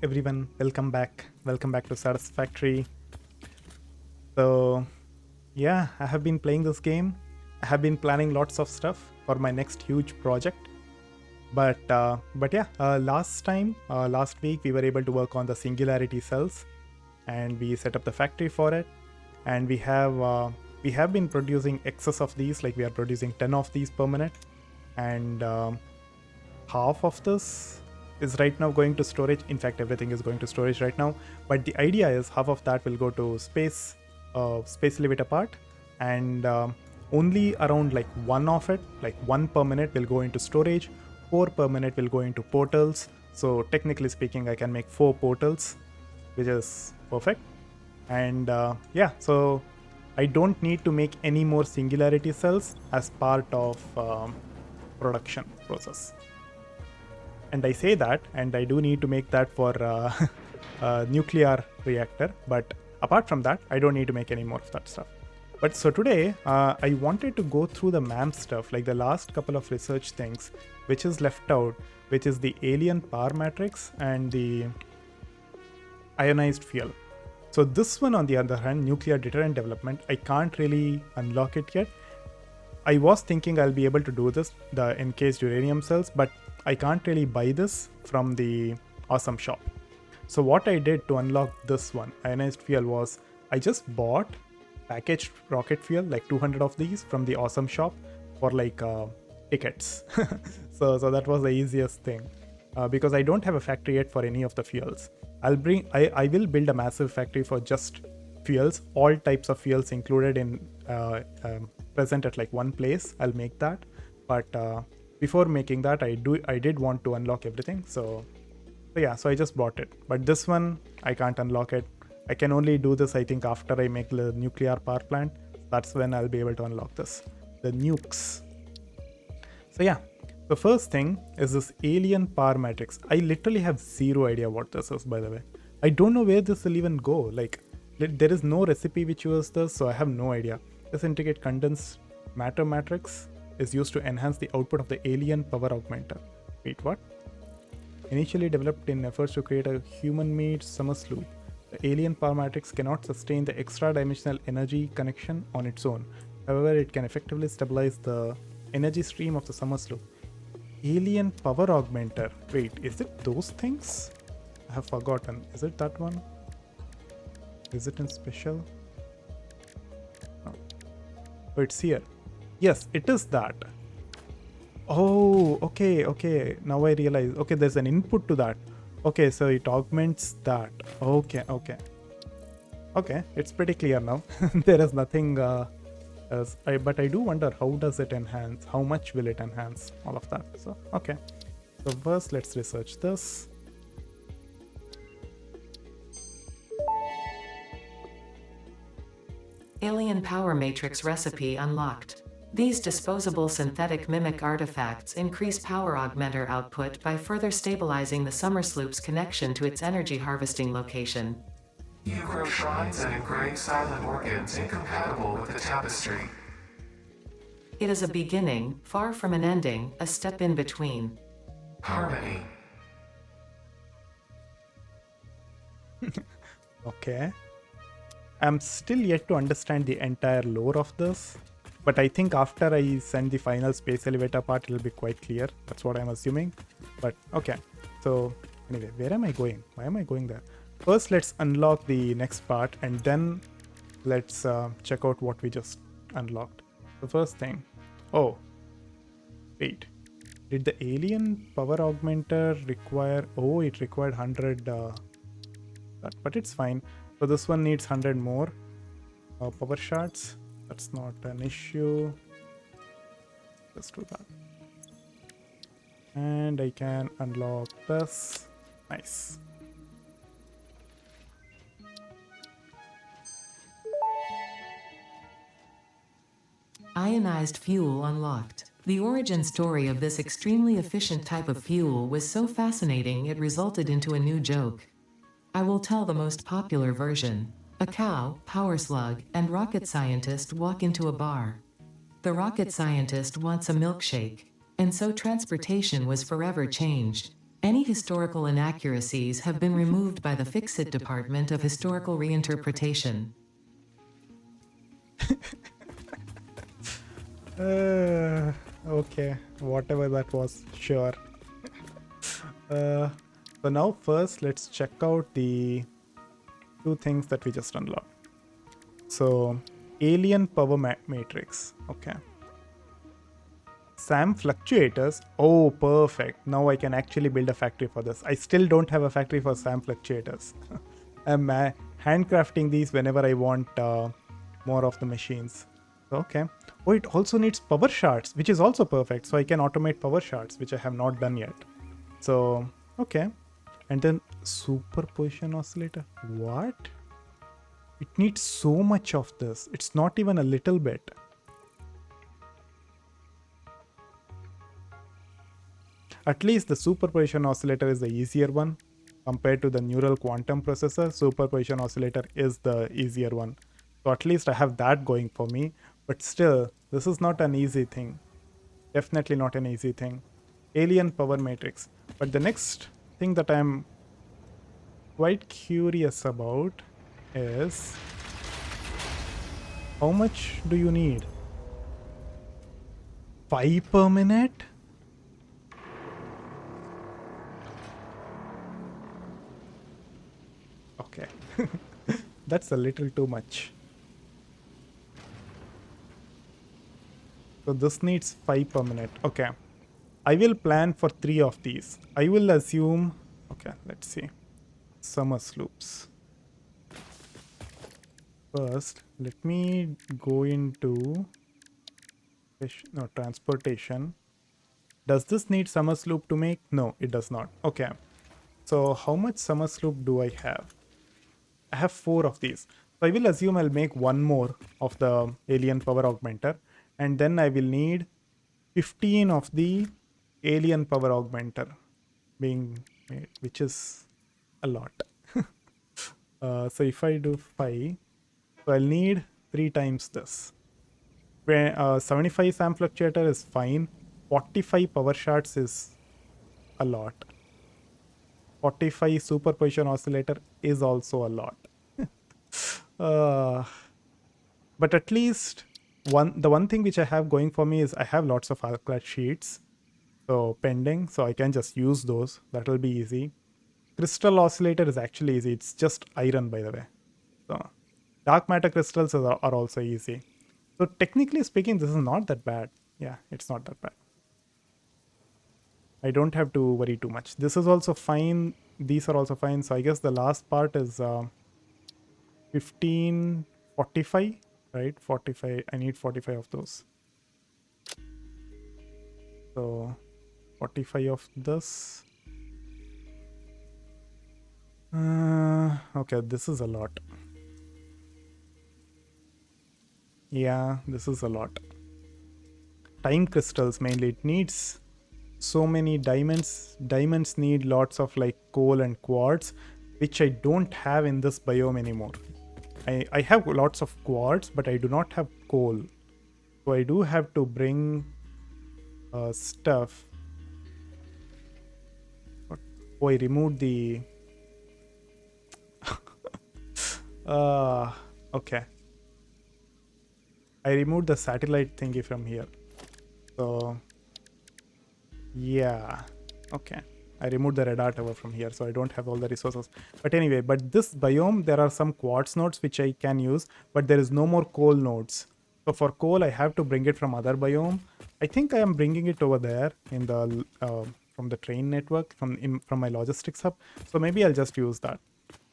everyone, welcome back. Welcome back to Satisfactory. So yeah, I have been playing this game. I have been planning lots of stuff for my next huge project. But yeah, last week we were able to work on the singularity cells, and we set up the factory for it. And we have been producing excess of these, like we are producing 10 of these per minute, and half of this is right now going to storage. In fact, everything is going to storage right now, but the idea is half of that will go to space elevator part, and only around like one of it, like one per minute, will go into storage. 4 per minute will go into portals. So technically speaking, I can make 4 portals, which is perfect. And yeah, so I don't need to make any more singularity cells as part of production process. And I say that, and I do need to make that for a nuclear reactor. But apart from that, I don't need to make any more of that stuff. But so today, I wanted to go through the MAM stuff, like the last couple of research things, which is left out, which is the alien power matrix and the ionized fuel. So this one, on the other hand, nuclear deterrent development, I can't really unlock it yet. I was thinking I'll be able to do this, the encased uranium cells, but I can't really buy this from the awesome shop. So what I did to unlock this one, ionized fuel, was I just bought packaged rocket fuel, like 200 of these from the awesome shop for like tickets. so that was the easiest thing, because I don't have a factory yet for any of the fuels. I will build a massive factory for just fuels, all types of fuels included in present at like one place. I'll make that, but before making that, I did want to unlock everything. So yeah, so I just bought it. But this one, I can't unlock it. I can only do this, I think, after I make the nuclear power plant. That's when I'll be able to unlock this, the nukes. So yeah, the first thing is this alien power matrix. I literally have zero idea what this is, by the way. I don't know where this will even go. Like, there is no recipe which uses this, so I have no idea. This integrate condensed matter matrix is used to enhance the output of the alien power augmenter. Wait, what? Initially developed in efforts to create a human-made Summers loop, the alien power matrix cannot sustain the extra-dimensional energy connection on its own. However, it can effectively stabilize the energy stream of the Summers loop. Alien power augmenter. Wait, is it those things? I have forgotten. Is it that one? Is it in special? No. Oh, it's here. Yes, it is that. Oh, okay. Now I realize. Okay, there's an input to that. Okay, so it augments that. Okay. It's pretty clear now. There is nothing else. But I do wonder, how does it enhance? How much will it enhance? All of that. So, okay. So first, let's research this. Alien power matrix recipe unlocked. These disposable synthetic mimic artifacts increase power augmenter output by further stabilizing the Summers loop's connection to its energy harvesting location. You grow shrines and engrave silent organs incompatible with the tapestry. It is a beginning, far from an ending, a step in between. Harmony. Okay. I'm still yet to understand the entire lore of this, but I think after I send the final space elevator part, it'll be quite clear. That's what I'm assuming. But okay. So anyway, where am I going? Why am I going there? First, let's unlock the next part, and then let's check out what we just unlocked. The first thing. Oh, wait. Did the alien power augmenter require... Oh, it required 100... but it's fine. So this one needs 100 more power shards. That's not an issue. Let's do that. And I can unlock this. Nice. Ionized fuel unlocked. The origin story of this extremely efficient type of fuel was so fascinating it resulted into a new joke. I will tell the most popular version. A cow, power slug, and rocket scientist walk into a bar. The rocket scientist wants a milkshake, and so transportation was forever changed. Any historical inaccuracies have been removed by the Fix-It Department of Historical Reinterpretation. Okay, whatever that was, sure. So now first let's check out the two things that we just unlocked. So alien power matrix, okay. SAM fluctuators, oh perfect. Now I can actually build a factory for this. I still don't have a factory for SAM fluctuators. I'm handcrafting these whenever I want more of the machines. Okay. Oh, it also needs power shards, which is also perfect. So I can automate power shards, which I have not done yet. So, okay. And then superposition oscillator. What? It needs so much of this. It's not even a little bit. At least the superposition oscillator is the easier one. Compared to the neural quantum processor, superposition oscillator is the easier one. So at least I have that going for me. But still, this is not an easy thing. Definitely not an easy thing. Alien power matrix. But the next thing that I'm quite curious about is how much do you need? 5 per minute? Okay. That's a little too much. So this needs 5 per minute. Okay. I will plan for 3 of these. I will assume... Okay, let's see. Summer sloops. First, let me go into... No, transportation. Does this need summer sloop to make? No, it does not. Okay. So how much summer sloop do I have? I have 4 of these. So I will assume I'll make one more of the alien power augmenter. And then I will need 15 of the alien power augmenter being made, which is a lot. So if I do 5, so I'll need 3 times this. 75 SAM fluctuator is fine. 45 power shards is a lot. 45 superposition oscillator is also a lot. But at least the one thing which I have going for me is I have lots of ArcLight sheets. So pending, so I can just use those. That will be easy. Crystal oscillator is actually easy. It's just iron, by the way. So dark matter crystals are also easy. So technically speaking, this is not that bad. Yeah, it's not that bad. I don't have to worry too much. This is also fine. These are also fine. So I guess the last part is 1545, right? 45. I need 45 of those. So 45 of this. Okay, this is a lot. Yeah, this is a lot. Time crystals mainly. It needs so many diamonds. Diamonds need lots of like coal and quartz, which I don't have in this biome anymore. I have lots of quartz, but I do not have coal. So I do have to bring stuff. Oh, I removed the... okay. I removed the satellite thingy from here. So, yeah. Okay. I removed the radar tower from here, so I don't have all the resources. But anyway, but this biome, there are some quartz nodes which I can use, but there is no more coal nodes. So for coal, I have to bring it from other biome. I think I am bringing it over there in the from the train network, from my logistics hub. So maybe I'll just use that.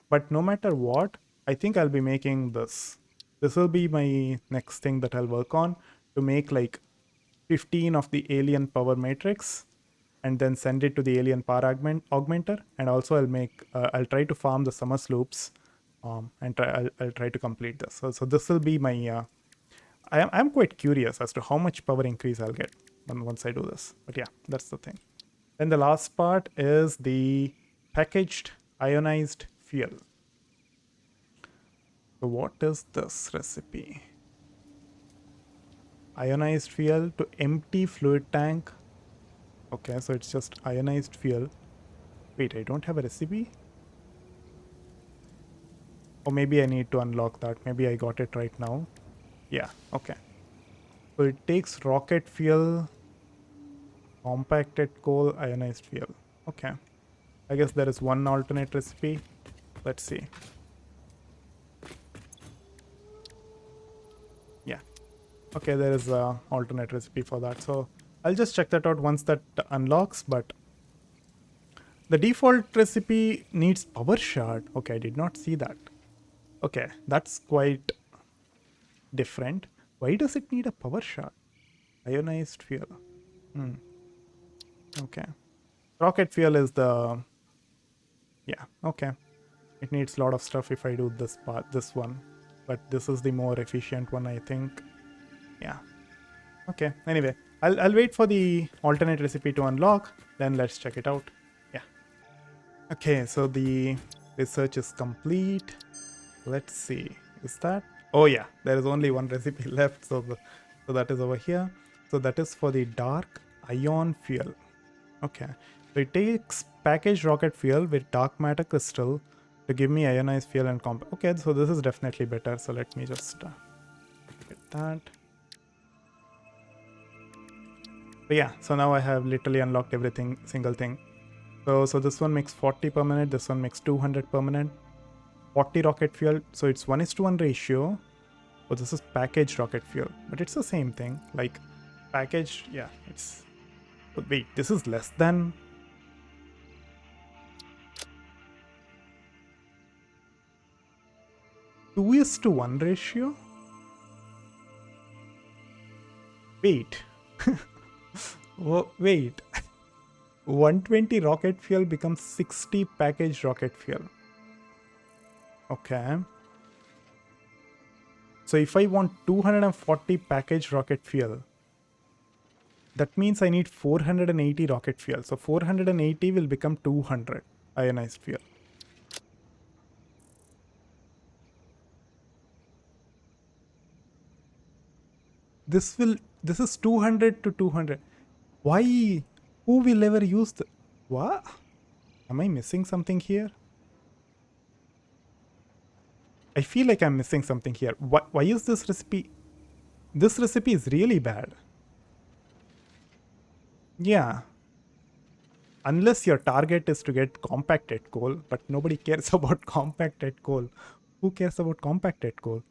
But no matter what, I think I'll be making this. This will be my next thing that I'll work on to make like 15 of the alien power matrix and then send it to the alien power augmenter. And also I'll try to farm the summer sloops and I'll try to complete this. So this will be my, I'm quite curious as to how much power increase I'll get once I do this. But yeah, that's the thing. Then the last part is the packaged ionized fuel. So what is this recipe? Ionized fuel to empty fluid tank. Okay, so it's just ionized fuel. Wait, I don't have a recipe? Or maybe I need to unlock that. Maybe I got it right now. Yeah, okay. So it takes rocket fuel, compacted coal, ionized fuel. Okay. I guess there is one alternate recipe. Let's see. Yeah. Okay, there is a alternate recipe for that. So I'll just check that out once that unlocks, but the default recipe needs power shard. Okay, I did not see that. Okay, that's quite different. Why does it need a power shard? Ionized fuel. Okay. Rocket fuel is the... Yeah, okay. It needs a lot of stuff if I do this part, this one. But this is the more efficient one, I think. Yeah. Okay, anyway. I'll wait for the alternate recipe to unlock. Then let's check it out. Yeah. Okay, so the research is complete. Let's see. Is that... Oh yeah, there is only one recipe left. So that is over here. So that is for the dark ion fuel. Okay. So it takes packaged rocket fuel with dark matter crystal to give me ionized fuel and comp. Okay, so this is definitely better. So let me just get that. But yeah, so now I have literally unlocked everything, single thing. So this one makes 40 per minute. This one makes 200 per minute. 40 rocket fuel. So it's 1:1 ratio. Oh, this is packaged rocket fuel, but it's the same thing. Like packaged, yeah, it's... But wait, this is less than... 2:1 ratio? Wait. Oh, wait. 120 rocket fuel becomes 60 packaged rocket fuel. Okay. So if I want 240 packaged rocket fuel, that means I need 480 rocket fuel. So 480 will become 200 ionized fuel. This is 200 to 200. Why? Who will ever use the... What? Am I missing something here? I feel like I'm missing something here. Why is this recipe... This recipe is really bad. Yeah. Unless your target is to get compacted coal, but nobody cares about compacted coal. Who cares about compacted coal?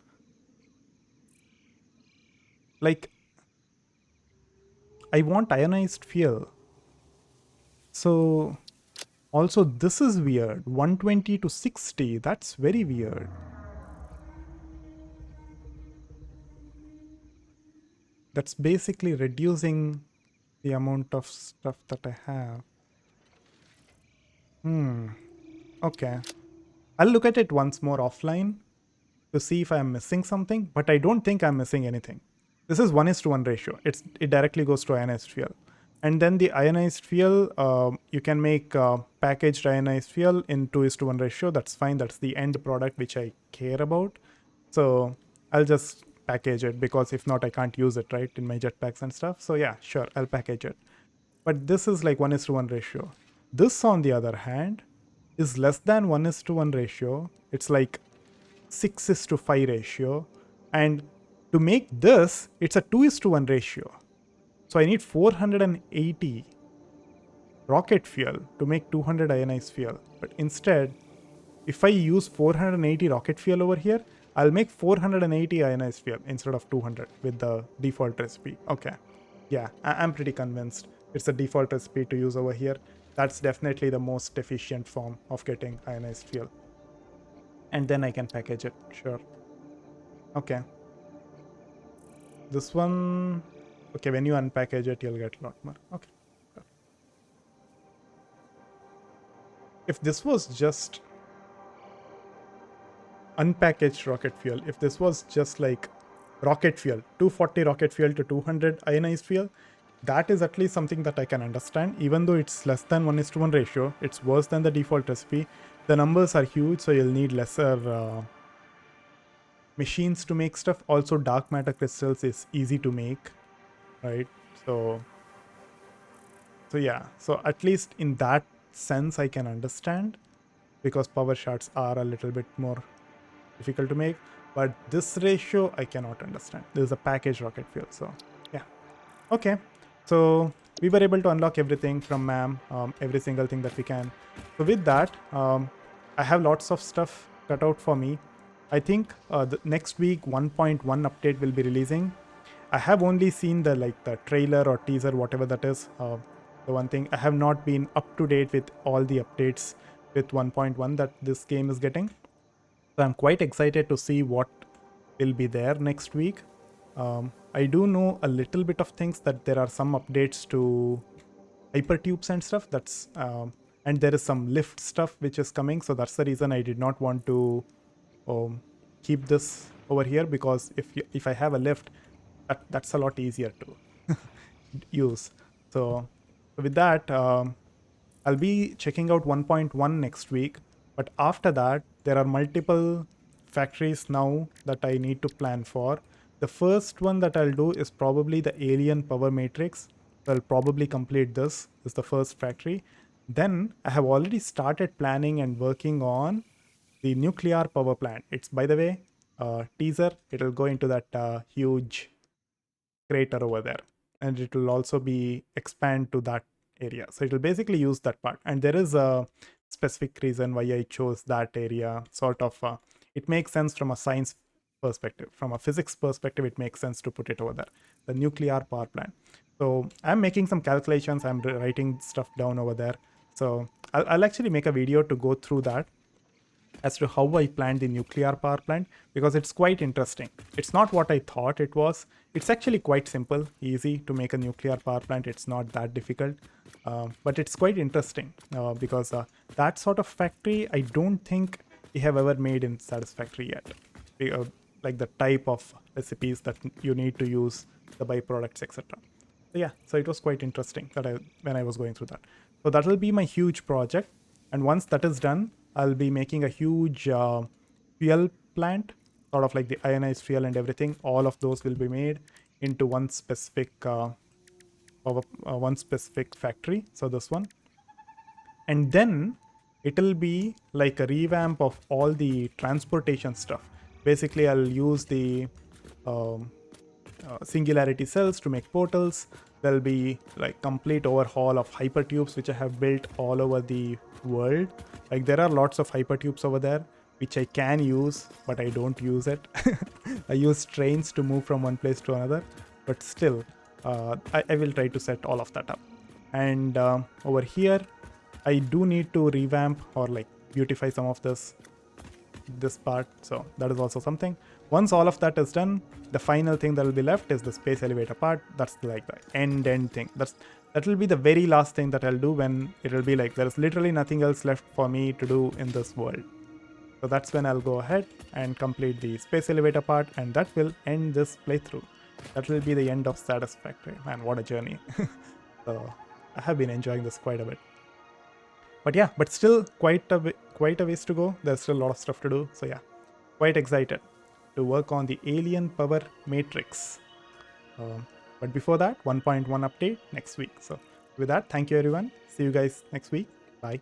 Like, I want ionized fuel. So, also this is weird. 120 to 60, that's very weird. That's basically reducing the amount of stuff that I have. Okay. I'll look at it once more offline to see if I'm missing something, but I don't think I'm missing anything. This is 1:1 ratio. It directly goes to ionized fuel. And then the ionized fuel, you can make packaged ionized fuel in 2:1 ratio. That's fine. That's the end product which I care about. So I'll just package it, because if not, I can't use it, right, in my jetpacks and stuff. So yeah, sure, I'll package it. But this is like 1:1 ratio. This, on the other hand, is less than 1:1 ratio. It's like 6:5 ratio. And to make this, it's a 2:1 ratio. So I need 480 rocket fuel to make 200 ionized fuel. But instead, if I use 480 rocket fuel over here, I'll make 480 ionized fuel instead of 200 with the default recipe. Okay. Yeah, I'm pretty convinced it's the default recipe to use over here. That's definitely the most efficient form of getting ionized fuel. And then I can package it. Sure. Okay. This one... Okay, when you unpackage it, you'll get a lot more. Okay. If this was just unpackaged rocket fuel, if this was just like rocket fuel, 240 rocket fuel to 200 ionized fuel, that is at least something that I can understand. Even though it's less than 1:1 ratio, it's worse than the default recipe. The numbers are huge, so you'll need lesser machines to make stuff. Also, dark matter crystals is easy to make, right? So yeah, so at least in that sense I can understand, because power shards are a little bit more difficult to make, but this ratio I cannot understand. This is a packaged rocket fuel, so yeah. Okay, so we were able to unlock everything from MAM, every single thing that we can. So with that, I have lots of stuff cut out for me. I think the next week 1.1 update will be releasing. I have only seen the trailer or teaser, whatever that is. The one thing, I have not been up to date with all the updates with 1.1 that this game is getting. So I'm quite excited to see what will be there next week. I do know a little bit of things, that there are some updates to hypertubes and stuff. And there is some lift stuff which is coming. So that's the reason I did not want to keep this over here, because if I have a lift, that's a lot easier to use. So with that, I'll be checking out 1.1 next week. But after that, there are multiple factories now that I need to plan for. The first one that I'll do is probably the alien power matrix. So I'll probably complete this. This is the first factory. Then I have already started planning and working on the nuclear power plant. It's, by the way, teaser. It'll go into that huge crater over there, and it will also be expand to that area. So it will basically use that part. And there is a specific reason why I chose that area. Sort of, it makes sense from a science perspective. From a physics perspective, it makes sense to put it over there. The nuclear power plant. So I'm making some calculations. I'm writing stuff down over there. So I'll actually make a video to go through that, as to how I planned the nuclear power plant, because it's quite interesting. It's not what I thought it was. It's actually quite simple, easy to make a nuclear power plant. It's not that difficult, but it's quite interesting because that sort of factory, I don't think we have ever made in Satisfactory yet. Like the type of recipes that you need to use, the byproducts, etc. So yeah, so it was quite interesting when I was going through that. So that will be my huge project. And once that is done, I'll be making a huge fuel plant, sort of like the ionized fuel and everything. All of those will be made into one specific factory. So this one, and then it'll be like a revamp of all the transportation stuff. Basically, I'll use the singularity cells to make portals. There'll be like complete overhaul of hypertubes, which I have built all over the world. Like there are lots of hypertubes over there which I can use, but I don't use it. I use trains to move from one place to another, but still I will try to set all of that up. And over here I do need to revamp or like beautify some of this part, so that is also something. Once all of that is done, the final thing that will be left is the space elevator part. That's like the end thing. That will be the very last thing that I'll do, when it will be like there's literally nothing else left for me to do in this world. So that's when I'll go ahead and complete the space elevator part, and that will end this playthrough. That will be the end of Satisfactory. Man, what a journey. So I have been enjoying this quite a bit. But yeah, but still quite a ways to go. There's still a lot of stuff to do. So yeah, quite excited to work on the alien power matrix. But before that, 1.1 update next week. So with that, thank you everyone. See you guys next week. Bye.